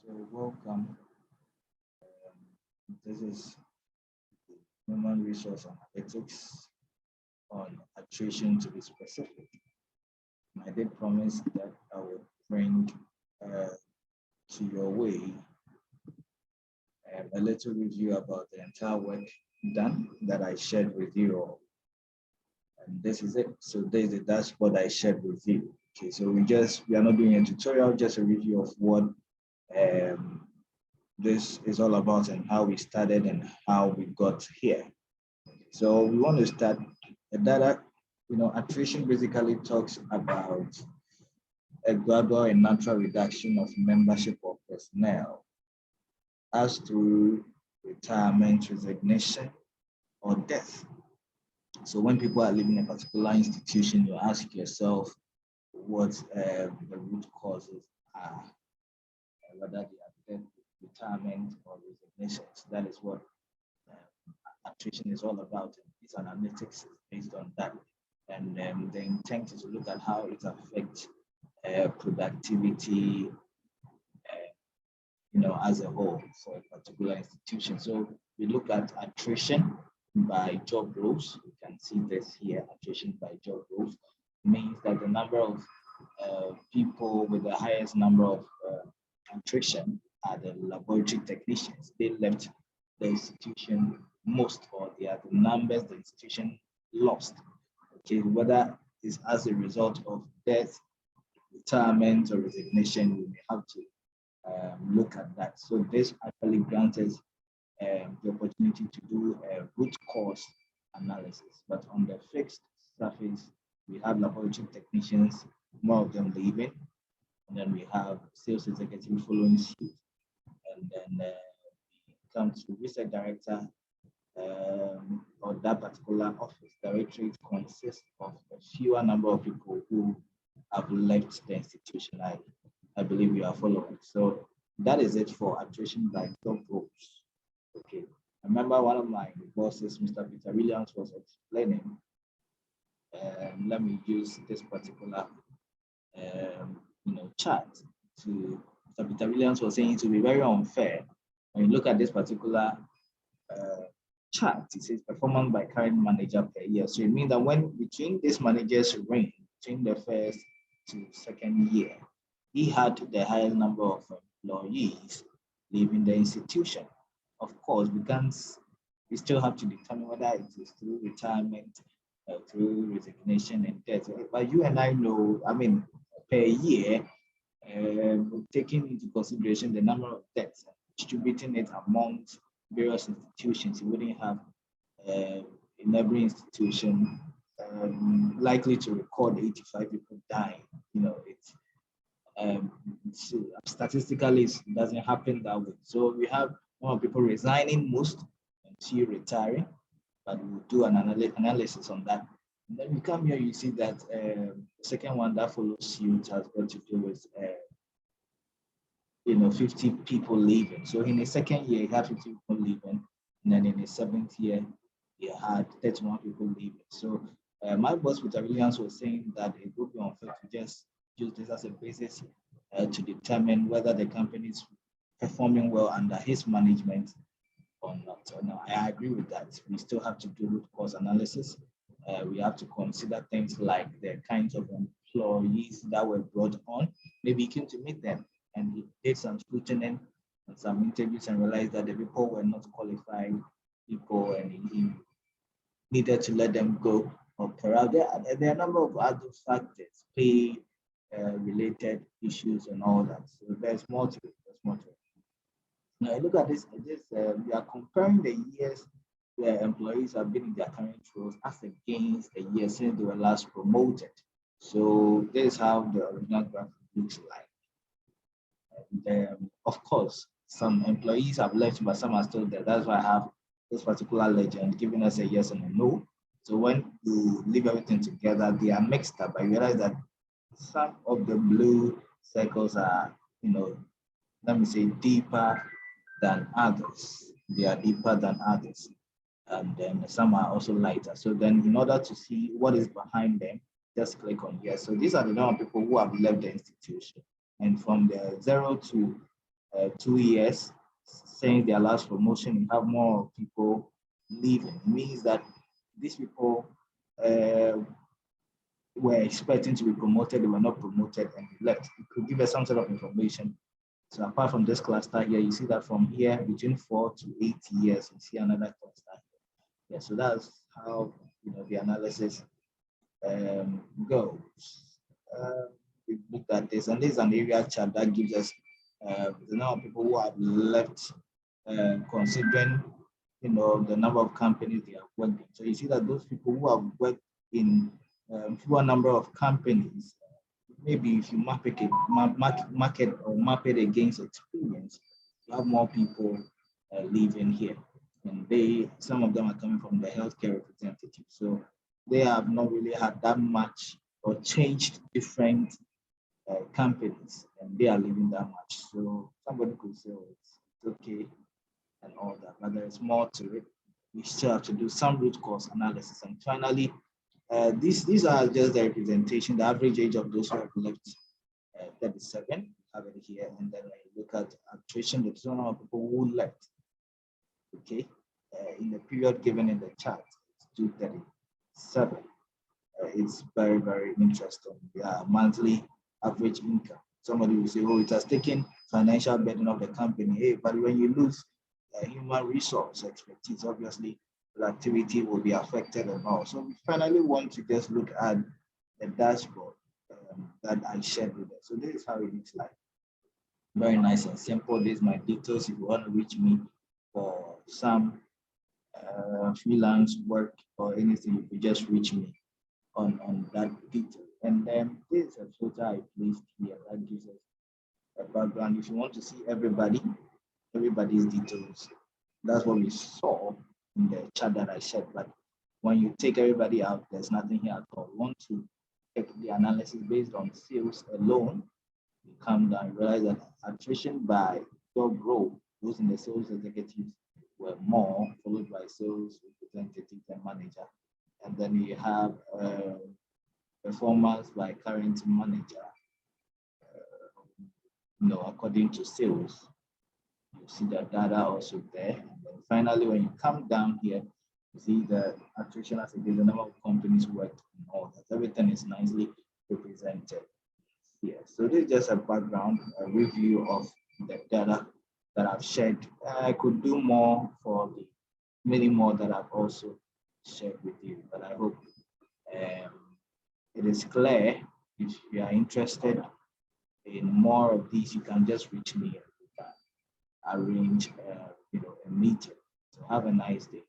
So welcome. This is Human Resource Analytics on attrition to be specific. And I did promise that I would bring to your way a little review about the entire work done that I shared with you all. And this is it. So this is the dashboard I shared with you. Okay, so we are not doing a tutorial, just a review of what this is all about and how we started and how we got here. So we want to start the data. Attrition basically talks about a gradual and natural reduction of membership of personnel as through retirement, resignation, or death. So when people are leaving a particular institution, you ask yourself what the root causes are, whether they are death, retirement, or resignation. So that is what attrition is all about. This analytics is based on that. And the intent is to look at how it affects productivity, as a whole for a particular institution. So we look at attrition by job roles. You can see this here, attrition by job roles means that the number of people with the highest number of attrition are the laboratory technicians. They left the institution most, or they are the numbers the institution lost. Okay, whether it's as a result of death, retirement, or resignation, we may have to look at that. So this actually grants us the opportunity to do a root cause analysis. But on the fixed surface, we have laboratory technicians, more of them leaving, and then we have sales executive following suit, and then we come to research director or that particular office. Directorate consists of a fewer number of people who have left the institution. I believe you are following. So that is it for attrition by job roles. Okay. I remember one of my bosses, Mr. Peter Williams, was explaining. Let me use this particular chart. To Mr. Peter Williams was saying it will be very unfair when you look at this particular chart. It says performance by current manager per year. So it means that when between this manager's reign, between the first to second year, he had the highest number of employees leaving the institution. Of course, we still have to determine whether it is through retirement, through resignation and death. But you and I know, per year, taking into consideration the number of deaths, distributing it amongst various institutions, you wouldn't have in every institution likely to record 85 people dying. Statistically, it doesn't happen that way. So we have more people resigning most and few retiring, but we'll do an analysis on that. And then we come here, you see that the second one that follows suit has got to do with 50 people leaving. So in the second year, you have 50 people leaving, and then in the seventh year, you had 31 people leaving. So my boss, Peter Williams, was saying that it would be unfair to just use this as a basis to determine whether the company is performing well under his management or not. So no, I agree with that. We still have to do root cause analysis. We have to consider things like the kinds of employees that were brought on. Maybe he came to meet them and he did some scrutiny and some interviews and realized that the people were not qualified people and he needed to let them go. Or perhaps there are a number of other factors, pay related issues and all that. So there's more to it. Now look at this. We are comparing the years where employees have been in their current roles as against the years since they were last promoted. So this is how the original graph looks like. And of course, some employees have left, but some are still there. That's why I have this particular legend giving us a yes and a no. So when you leave everything together, they are mixed up. I realize that some of the blue circles are, let me say, deeper than others. They are deeper than others. And then some are also lighter. So then in order to see what is behind them, just click on here. So these are the number of people who have left the institution. And from the 0 to 2 years since their last promotion, you have more people leaving. It means that these people were expecting to be promoted, they were not promoted, and they left. It could give us some sort of information. So apart from this cluster here, you see that from here, between 4 to 8 years, you see another cluster here. Yeah, so that's how the analysis goes. We looked at this, and this is an area chart that gives us the number of people who have left, considering the number of companies they have worked in. So you see that those people who have worked in fewer number of companies, maybe if you map it against experience, you have more people living here, and some of them are coming from the healthcare representative. So they have not really had that much or changed different companies, and they are living that much. So somebody could say, oh, it's okay and all that, but there's more to it. We still have to do some root cause analysis. And finally, these are just the representation, the average age of those who have left 37, have it here. And then when you look at attrition, the total number of people who left, okay, in the period given in the chart, it's 237. It's very, very interesting. Yeah, monthly average income. Somebody will say, oh, it has taken financial burden of the company. Hey, but when you lose human resource expertise, obviously productivity will be affected and all. So we finally want to just look at the dashboard that I shared with us. So this is how it looks like. Very nice and simple. These are my details. If you want to reach me for some freelance work or anything, you could just reach me on that detail. And then this is a filter I placed here that gives us a background. If you want to see everybody's details, that's what we saw in the chart that I shared. But when you take everybody out, there's nothing here at all. We want to take the analysis based on sales alone. You come down and realize that attrition by job role, those in the sales executives were more, followed by sales representatives and manager. And then you have performance by current manager, according to sales. You see the data also there. And then finally, when you come down here, you see the attrition as it is, the number of companies worked and all that. Everything is nicely represented here. So this is just a background, a review of the data that I've shared. I could do more for the many more that I've also shared with you, but I hope it is clear. If you are interested in more of these, you can just reach me and we can arrange a meeting. So have a nice day.